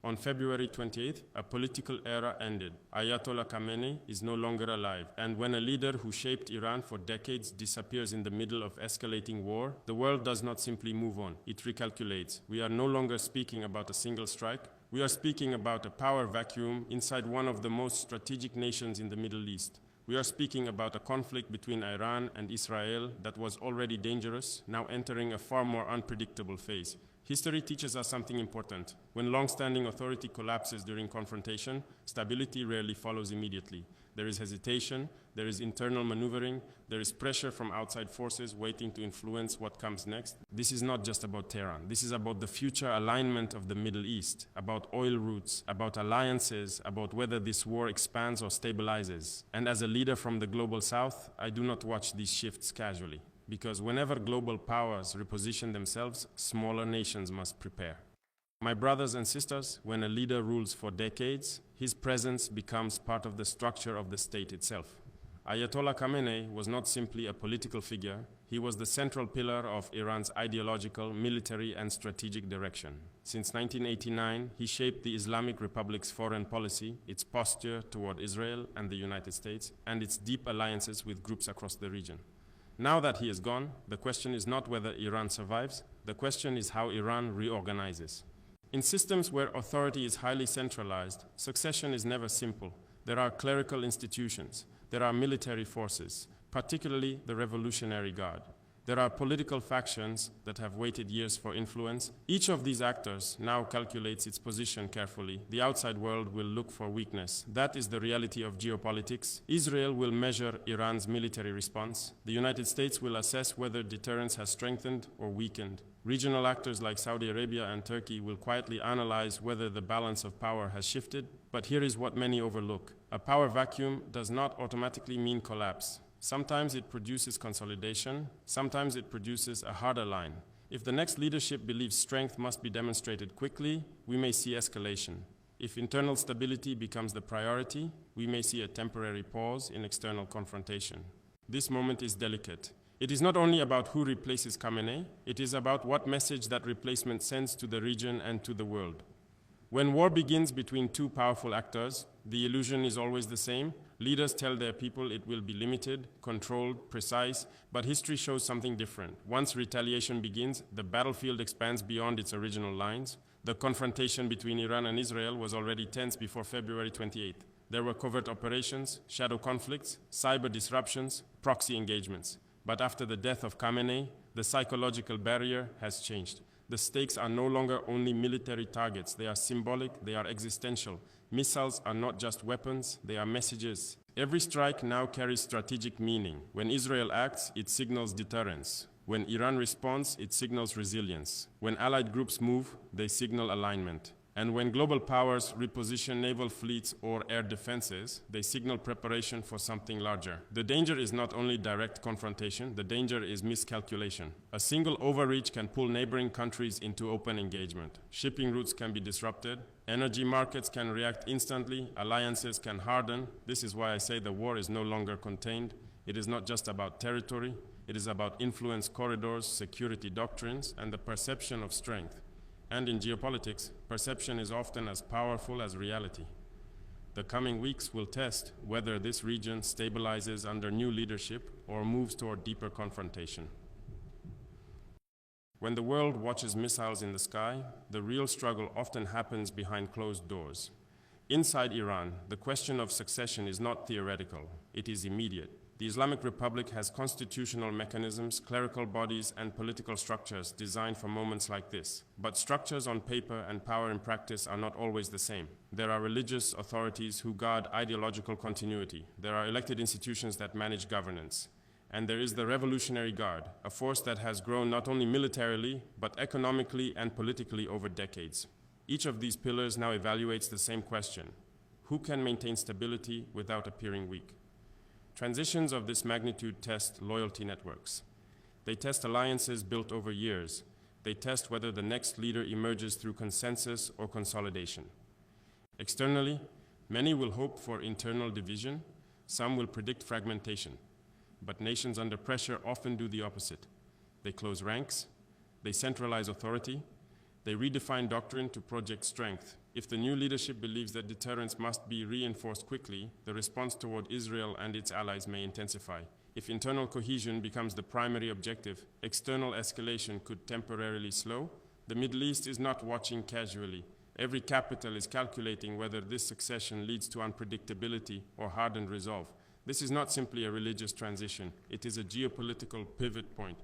On February 28th, a political era ended. Ayatollah Khamenei is no longer alive. And when a leader who shaped Iran for decades disappears in the middle of escalating war, the world does not simply move on. It recalculates. We are no longer speaking about a single strike. We are speaking about a power vacuum inside one of the most strategic nations in the Middle East. We are speaking about a conflict between Iran and Israel that was already dangerous, now entering a far more unpredictable phase. History teaches us something important. When long-standing authority collapses during confrontation, stability rarely follows immediately. There is hesitation, there is internal maneuvering, there is pressure from outside forces waiting to influence what comes next. This is not just about Tehran. This is about the future alignment of the Middle East, about oil routes, about alliances, about whether this war expands or stabilizes. And as a leader from the global south, I do not watch these shifts casually. Because whenever global powers reposition themselves, smaller nations must prepare. My brothers and sisters, when a leader rules for decades, his presence becomes part of the structure of the state itself. Ayatollah Khamenei was not simply a political figure, he was the central pillar of Iran's ideological, military, and strategic direction. Since 1989, he shaped the Islamic Republic's foreign policy, its posture toward Israel and the United States, and its deep alliances with groups across the region. Now that he is gone, the question is not whether Iran survives, the question is how Iran reorganizes. In systems where authority is highly centralized, succession is never simple. There are clerical institutions, there are military forces, particularly the Revolutionary Guard. There are political factions that have waited years for influence. Each of these actors now calculates its position carefully. The outside world will look for weakness. That is the reality of geopolitics. Israel will measure Iran's military response. The United States will assess whether deterrence has strengthened or weakened. Regional actors like Saudi Arabia and Turkey will quietly analyze whether the balance of power has shifted. But here is what many overlook. A power vacuum does not automatically mean collapse. Sometimes it produces consolidation, sometimes it produces a harder line. If the next leadership believes strength must be demonstrated quickly, we may see escalation. If internal stability becomes the priority, we may see a temporary pause in external confrontation. This moment is delicate. It is not only about who replaces Khamenei, it is about what message that replacement sends to the region and to the world. When war begins between two powerful actors, the illusion is always the same. Leaders tell their people it will be limited, controlled, precise, but history shows something different. Once retaliation begins, the battlefield expands beyond its original lines. The confrontation between Iran and Israel was already tense before February 28th. There were covert operations, shadow conflicts, cyber disruptions, proxy engagements. But after the death of Khamenei, the psychological barrier has changed. The stakes are no longer only military targets. They are symbolic, they are existential. Missiles are not just weapons, they are messages. Every strike now carries strategic meaning. When Israel acts, it signals deterrence. When Iran responds, it signals resilience. When allied groups move, they signal alignment. And when global powers reposition naval fleets or air defenses, they signal preparation for something larger. The danger is not only direct confrontation, the danger is miscalculation. A single overreach can pull neighboring countries into open engagement. Shipping routes can be disrupted, energy markets can react instantly, alliances can harden. This is why I say the war is no longer contained. It is not just about territory, it is about influence corridors, security doctrines, and the perception of strength. And in geopolitics, perception is often as powerful as reality. The coming weeks will test whether this region stabilizes under new leadership or moves toward deeper confrontation. When the world watches missiles in the sky, the real struggle often happens behind closed doors. Inside Iran, the question of succession is not theoretical, it is immediate. The Islamic Republic has constitutional mechanisms, clerical bodies, and political structures designed for moments like this. But structures on paper and power in practice are not always the same. There are religious authorities who guard ideological continuity. There are elected institutions that manage governance. And there is the Revolutionary Guard, a force that has grown not only militarily, but economically and politically over decades. Each of these pillars now evaluates the same question: who can maintain stability without appearing weak? Transitions of this magnitude test loyalty networks. They test alliances built over years. They test whether the next leader emerges through consensus or consolidation. Externally, many will hope for internal division. Some will predict fragmentation. But nations under pressure often do the opposite. They close ranks. They centralize authority. They redefine doctrine to project strength. If the new leadership believes that deterrence must be reinforced quickly, the response toward Israel and its allies may intensify. If internal cohesion becomes the primary objective, external escalation could temporarily slow. The Middle East is not watching casually. Every capital is calculating whether this succession leads to unpredictability or hardened resolve. This is not simply a religious transition. It is a geopolitical pivot point.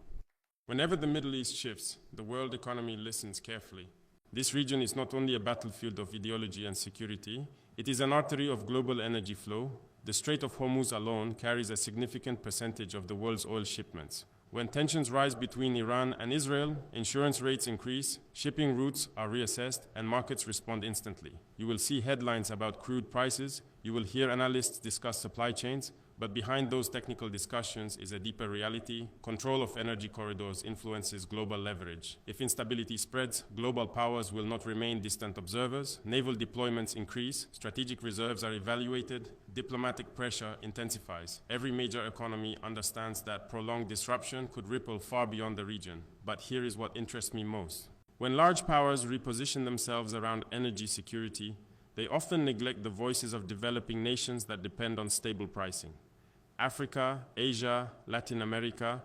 Whenever the Middle East shifts, the world economy listens carefully. This region is not only a battlefield of ideology and security, it is an artery of global energy flow. The Strait of Hormuz alone carries a significant percentage of the world's oil shipments. When tensions rise between Iran and Israel, insurance rates increase, shipping routes are reassessed, and markets respond instantly. You will see headlines about crude prices, you will hear analysts discuss supply chains, but behind those technical discussions is a deeper reality. Control of energy corridors influences global leverage. If instability spreads, global powers will not remain distant observers. Naval deployments increase, strategic reserves are evaluated, diplomatic pressure intensifies. Every major economy understands that prolonged disruption could ripple far beyond the region. But here is what interests me most. When large powers reposition themselves around energy security, they often neglect the voices of developing nations that depend on stable pricing. Africa, Asia, Latin America,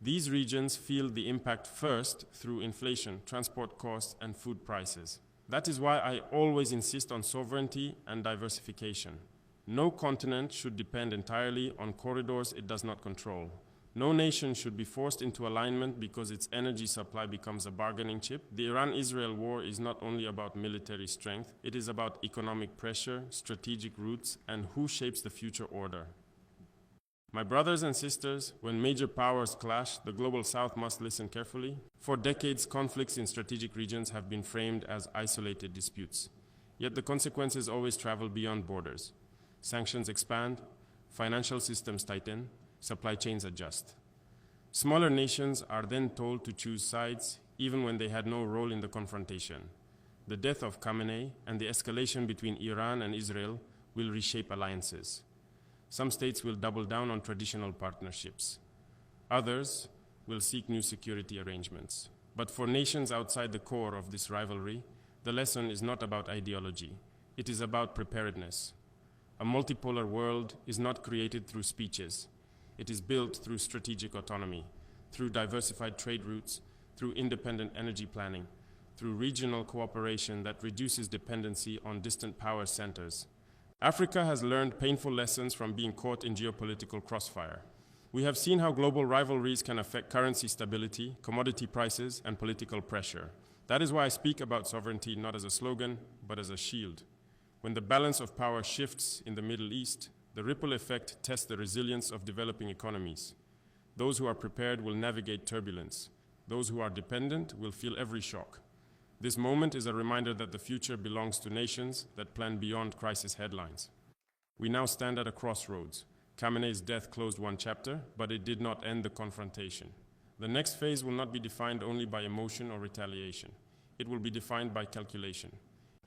these regions feel the impact first through inflation, transport costs, and food prices. That is why I always insist on sovereignty and diversification. No continent should depend entirely on corridors it does not control. No nation should be forced into alignment because its energy supply becomes a bargaining chip. The Iran-Israel war is not only about military strength, it is about economic pressure, strategic routes, and who shapes the future order. My brothers and sisters, when major powers clash, the global south must listen carefully. For decades, conflicts in strategic regions have been framed as isolated disputes. Yet the consequences always travel beyond borders. Sanctions expand, financial systems tighten, supply chains adjust. Smaller nations are then told to choose sides, even when they had no role in the confrontation. The death of Khamenei and the escalation between Iran and Israel will reshape alliances. Some states will double down on traditional partnerships. Others will seek new security arrangements. But for nations outside the core of this rivalry, the lesson is not about ideology. It is about preparedness. A multipolar world is not created through speeches. It is built through strategic autonomy, through diversified trade routes, through independent energy planning, through regional cooperation that reduces dependency on distant power centers. Africa has learned painful lessons from being caught in geopolitical crossfire. We have seen how global rivalries can affect currency stability, commodity prices, and political pressure. That is why I speak about sovereignty not as a slogan, but as a shield. When the balance of power shifts in the Middle East, the ripple effect tests the resilience of developing economies. Those who are prepared will navigate turbulence. Those who are dependent will feel every shock. This moment is a reminder that the future belongs to nations that plan beyond crisis headlines. We now stand at a crossroads. Khamenei's death closed one chapter, but it did not end the confrontation. The next phase will not be defined only by emotion or retaliation. It will be defined by calculation.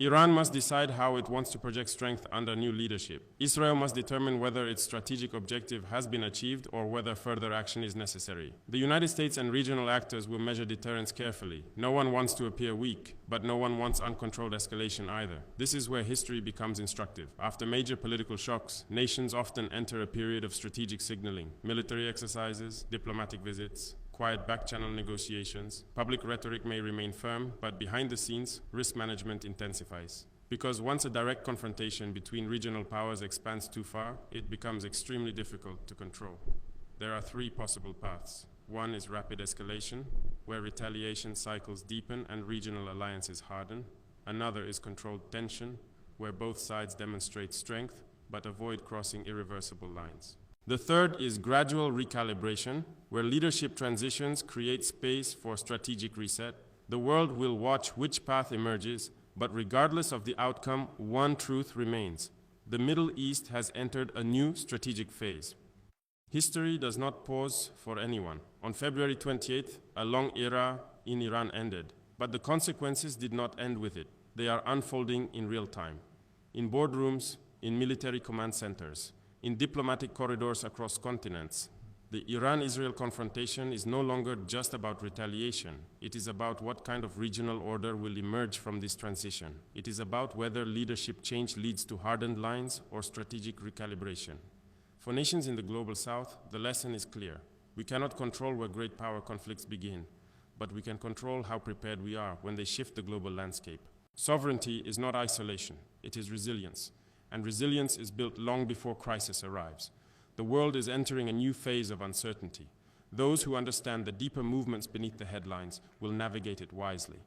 Iran must decide how it wants to project strength under new leadership. Israel must determine whether its strategic objective has been achieved or whether further action is necessary. The United States and regional actors will measure deterrence carefully. No one wants to appear weak, but no one wants uncontrolled escalation either. This is where history becomes instructive. After major political shocks, nations often enter a period of strategic signaling, military exercises, diplomatic visits, quiet back-channel negotiations. Public rhetoric may remain firm, but behind the scenes, risk management intensifies. Because once a direct confrontation between regional powers expands too far, it becomes extremely difficult to control. There are three possible paths. One is rapid escalation, where retaliation cycles deepen and regional alliances harden. Another is controlled tension, where both sides demonstrate strength but avoid crossing irreversible lines. The third is gradual recalibration, where leadership transitions create space for strategic reset. The world will watch which path emerges, but regardless of the outcome, one truth remains. The Middle East has entered a new strategic phase. History does not pause for anyone. On February 28th, a long era in Iran ended, but the consequences did not end with it. They are unfolding in real time. In boardrooms, in military command centers, in diplomatic corridors across continents. The Iran-Israel confrontation is no longer just about retaliation. It is about what kind of regional order will emerge from this transition. It is about whether leadership change leads to hardened lines or strategic recalibration. For nations in the global south, the lesson is clear. We cannot control where great power conflicts begin, but we can control how prepared we are when they shift the global landscape. Sovereignty is not isolation, it is resilience. And resilience is built long before crisis arrives. The world is entering a new phase of uncertainty. Those who understand the deeper movements beneath the headlines will navigate it wisely.